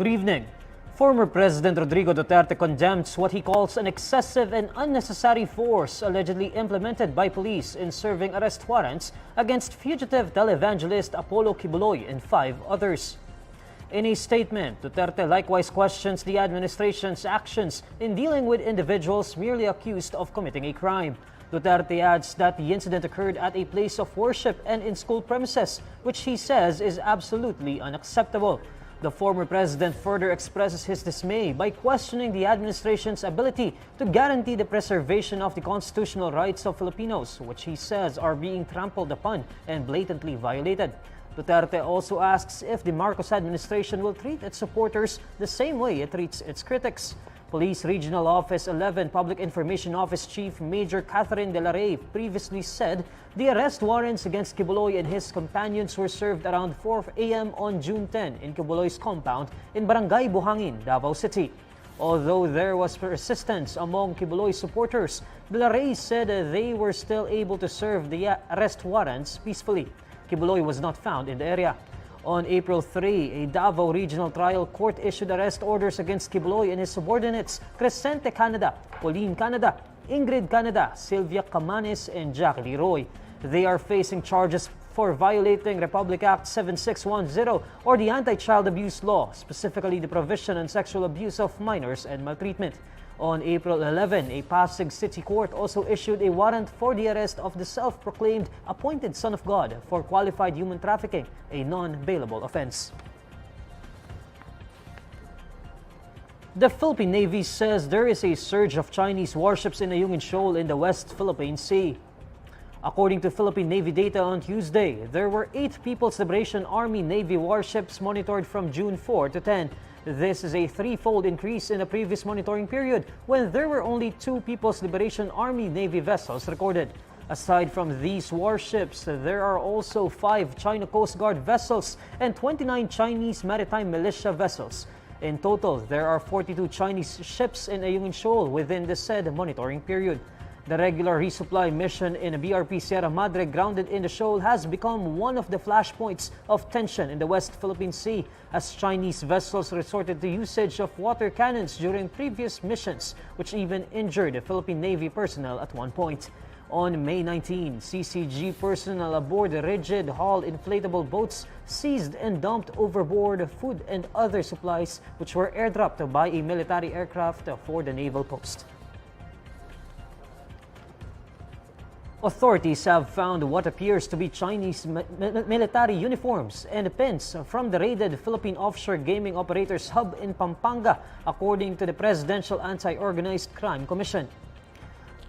evening. Former President Rodrigo Duterte condemns what he calls an excessive and unnecessary force allegedly implemented by police in serving arrest warrants against fugitive televangelist Apollo Quiboloy and 5 others. In a statement, Duterte likewise questions the administration's actions in dealing with individuals merely accused of committing a crime. Duterte adds that the incident occurred at a place of worship and in school premises, which he says is absolutely unacceptable. The former president further expresses his dismay by questioning the administration's ability to guarantee the preservation of the constitutional rights of Filipinos, which he says are being trampled upon and blatantly violated. Duterte also asks if the Marcos administration will treat its supporters the same way it treats its critics. Police Regional Office 11 Public Information Office Chief Major Catherine De La Rey previously said the arrest warrants against Quiboloy and his companions were served around 4 a.m. on June 10 in Quiboloy's compound in Barangay Buhangin, Davao City. Although there was resistance among Quiboloy supporters, De La Rey said they were still able to serve the arrest warrants peacefully. Quiboloy was not found in the area. On April 3, a Davao Regional Trial Court issued arrest orders against Quiboloy and his subordinates Crescente Canada, Pauline Canada, Ingrid Canada, Sylvia Camanes, and Jackie Leroy. They are facing charges for violating Republic Act 7610 or the Anti-Child Abuse Law, specifically the provision on sexual abuse of minors and maltreatment. On April 11, a Pasig City Court also issued a warrant for the arrest of the self-proclaimed appointed son of God for qualified human trafficking, a non-bailable offense. The Philippine Navy says there is a surge of Chinese warships in Ayungin Shoal in the West Philippine Sea. According to Philippine Navy data on Tuesday, there were 8 People's Liberation Army Navy warships monitored from June 4 to 10. This is a 3-fold increase in the previous monitoring period when there were only 2 People's Liberation Army Navy vessels recorded. Aside from these warships, there are also 5 China Coast Guard vessels and 29 Chinese Maritime Militia vessels. In total, there are 42 Chinese ships in Ayungin Shoal within the said monitoring period. The regular resupply mission in BRP Sierra Madre grounded in the shoal has become one of the flashpoints of tension in the West Philippine Sea as Chinese vessels resorted to usage of water cannons during previous missions, which even injured the Philippine Navy personnel at one point. On May 19, CCG personnel aboard rigid hull inflatable boats seized and dumped overboard food and other supplies which were airdropped by a military aircraft for the naval post. Authorities have found what appears to be Chinese military uniforms and pins from the raided Philippine offshore gaming operators hub in Pampanga, according to the Presidential Anti-Organized Crime Commission.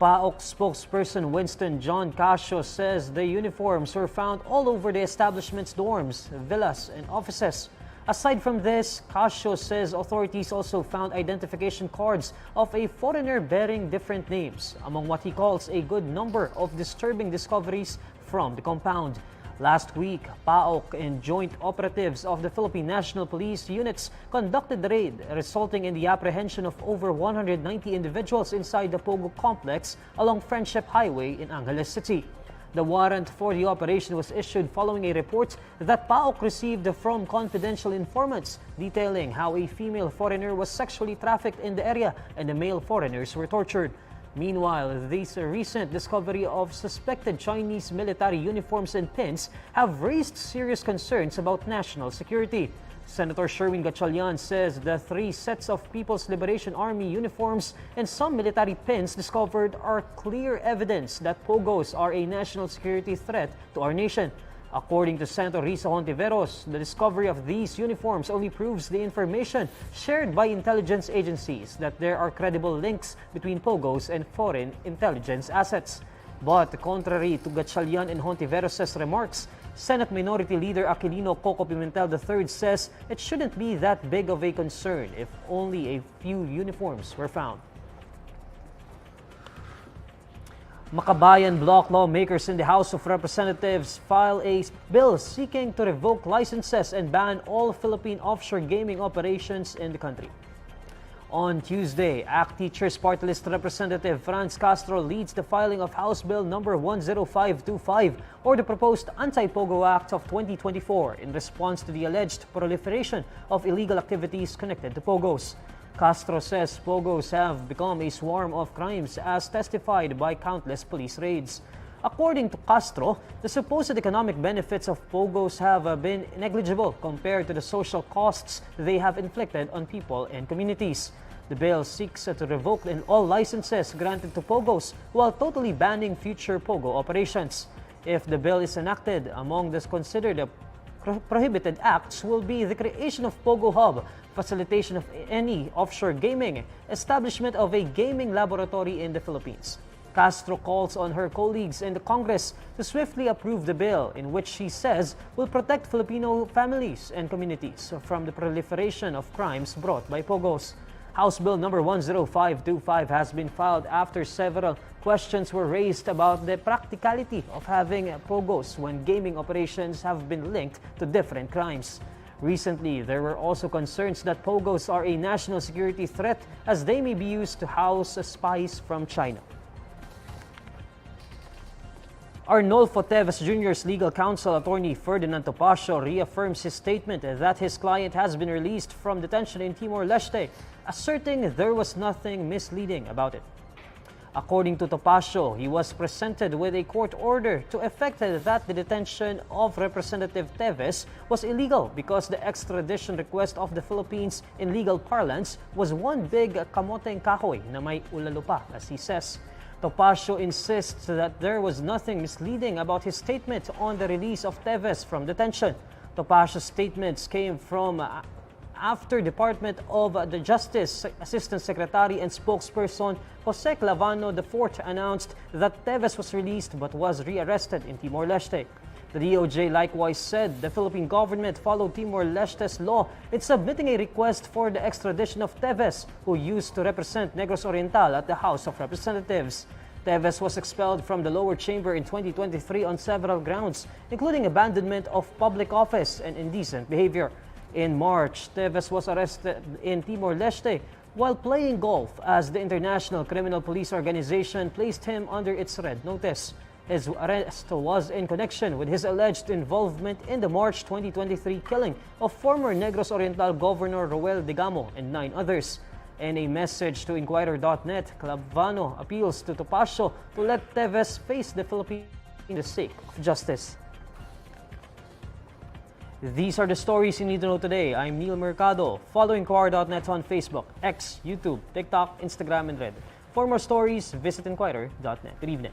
PAOK spokesperson Winston John Casio says the uniforms were found all over the establishment's dorms, villas, and offices. Aside from this, Casio says authorities also found identification cards of a foreigner bearing different names, among what he calls a good number of disturbing discoveries from the compound. Last week, PAOK and joint operatives of the Philippine National Police units conducted the raid, resulting in the apprehension of over 190 individuals inside the Pogo complex along Friendship Highway in Angeles City. The warrant for the operation was issued following a report that PAOK received from confidential informants detailing how a female foreigner was sexually trafficked in the area and the male foreigners were tortured. Meanwhile, this recent discovery of suspected Chinese military uniforms and pins have raised serious concerns about national security. Senator Sherwin Gatchalian says the 3 sets of People's Liberation Army uniforms and some military pins discovered are clear evidence that Pogos are a national security threat to our nation. According to Senator Risa Hontiveros, the discovery of these uniforms only proves the information shared by intelligence agencies that there are credible links between Pogos and foreign intelligence assets. But contrary to Gatchalian and Hontiveros' remarks, Senate Minority Leader Aquilino Coco Pimentel III says it shouldn't be that big of a concern if only a few uniforms were found. Makabayan bloc lawmakers in the House of Representatives file a bill seeking to revoke licenses and ban all Philippine offshore gaming operations in the country. On Tuesday, ACT Teachers Party List Representative Franz Castro leads the filing of House Bill number 10525, or the proposed Anti-Pogo Act of 2024, in response to the alleged proliferation of illegal activities connected to Pogos. Castro says Pogos have become a swarm of crimes, as testified by countless police raids. According to Castro, the supposed economic benefits of Pogos have been negligible compared to the social costs they have inflicted on people and communities. The bill seeks to revoke all licenses granted to Pogos while totally banning future Pogo operations. If the bill is enacted, among the considered prohibited acts will be the creation of Pogo Hub, facilitation of any offshore gaming, establishment of a gaming laboratory in the Philippines. Castro calls on her colleagues in the Congress to swiftly approve the bill, in which she says will protect Filipino families and communities from the proliferation of crimes brought by Pogos. House Bill number 10525 has been filed after several questions were raised about the practicality of having Pogos when gaming operations have been linked to different crimes. Recently, there were also concerns that Pogos are a national security threat, as they may be used to house spies from China. Arnolfo Teves Jr.'s legal counsel, attorney Ferdinand Topacio, reaffirms his statement that his client has been released from detention in Timor Leste, asserting there was nothing misleading about it. According to Topacio, he was presented with a court order to effect that the detention of Representative Teves was illegal because the extradition request of the Philippines in legal parlance was one big kamoteng kahoy na may ulalo pa, as he says. Topacio insists that there was nothing misleading about his statement on the release of Teves from detention. Topacio's statements came from after Department of the Justice Assistant Secretary and spokesperson Jose Clavano IV announced that Teves was released but was rearrested in Timor Leste. The DOJ likewise said the Philippine government followed Timor Leste's law in submitting a request for the extradition of Teves, who used to represent Negros Oriental at the House of Representatives. Teves was expelled from the lower chamber in 2023 on several grounds, including abandonment of public office and indecent behavior. In March, Teves was arrested in Timor Leste while playing golf, as the International Criminal Police Organization placed him under its red notice. His arrest was in connection with his alleged involvement in the March 2023 killing of former Negros Oriental Governor Roel Digamo and 9 others. In a message to INQUIRER.net, Clavano appeals to Topacio to let Teves face the Philippines for the sake of justice. These are the stories you need to know today. I'm Neil Mercado. Follow INQUIRER.net on Facebook, X, YouTube, TikTok, Instagram, and Reddit. For more stories, visit INQUIRER.net. Good evening.